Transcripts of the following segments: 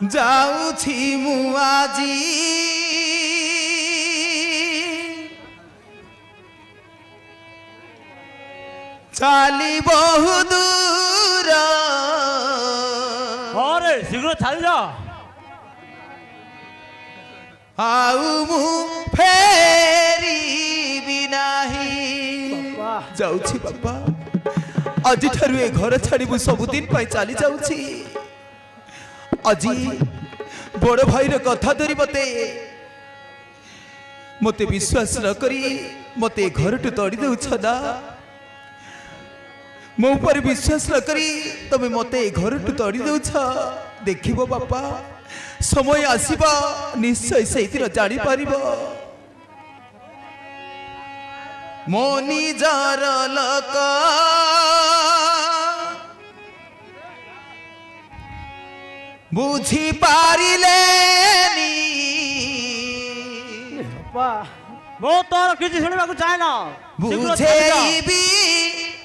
जाऊछि मु आजी चाली बहु दूर अरे शीघ्र चली जा आउ मु फेरी नाही जाऊछि बापा आज ठारू ए घर छाड़ी मु सबुदिन पाई चली जाऊछि अजी बड़ भाई कथा धरी मते विश्वास न करी मते घर टू तड़ी देउछ ना मो ऊपर विश्वास न करी तमे मते घर टू तड़ी देउछ देखिबो बापा समय आसीबा निश्चय से दिन जानी पारिबो मो निजर लोक बुझी पारिलेनी मो तोर किछि सुनिबा को चाहे ना बुझेबी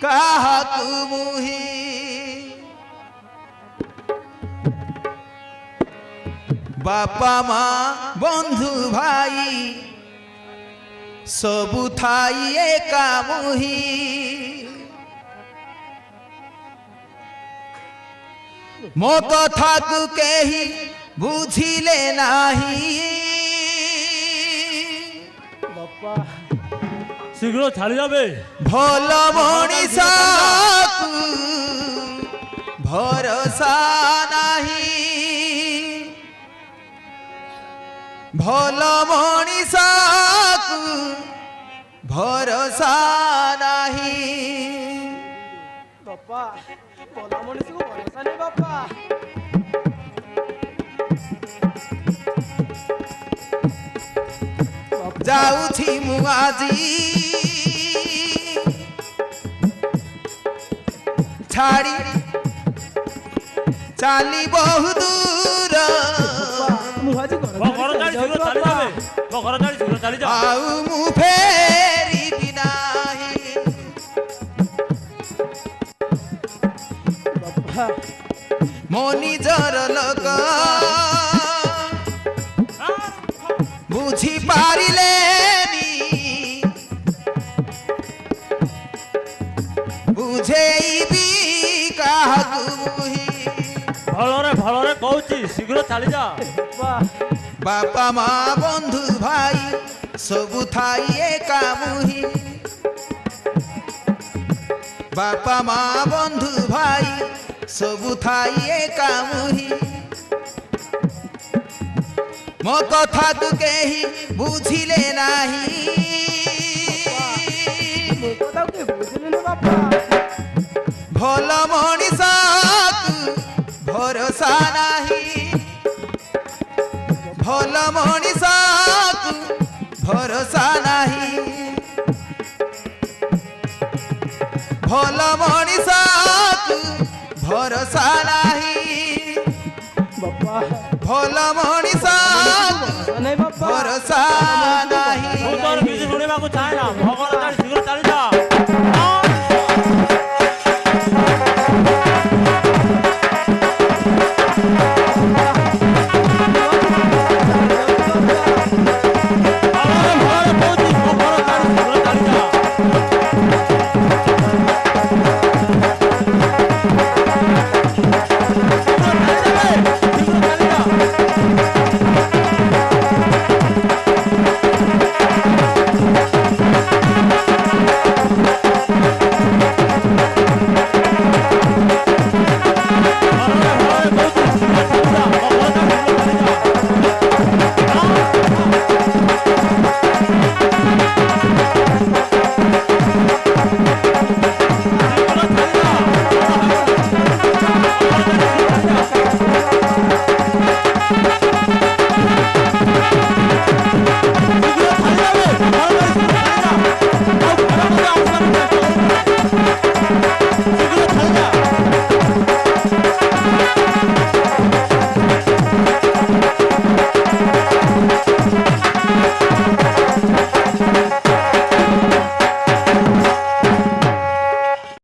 काहाकु मुही बापा माँ बंधु भाई सबु थाई एका मुही मो कथा को केही बुझिले नाही शीघ्र छाड़ी जाबे भल मनीषा भरोसा नाही भल मनीषा भरोसा नाही बापा भला मनीष को भरोसा नहीं बापा जाऊछि मु आजी छाड़ी चाली बहु दूर आउ मु फेरी नाही मो निजर लोक बुझी पारिलेनी बुझेबी काहाकु मुही भलरे कहूची शीघ्र चली जा बापा माँ बंधु भाई सबु थाई एका मुही बापा माँ बंधु भाई सबु थाई एका मुही मो कथा तू केही बुझिले नाही भल मनीषा भरोसा नाही भल मनीषा भरोसा नाही भल मनीषा भरोसा नाही भल मनीषा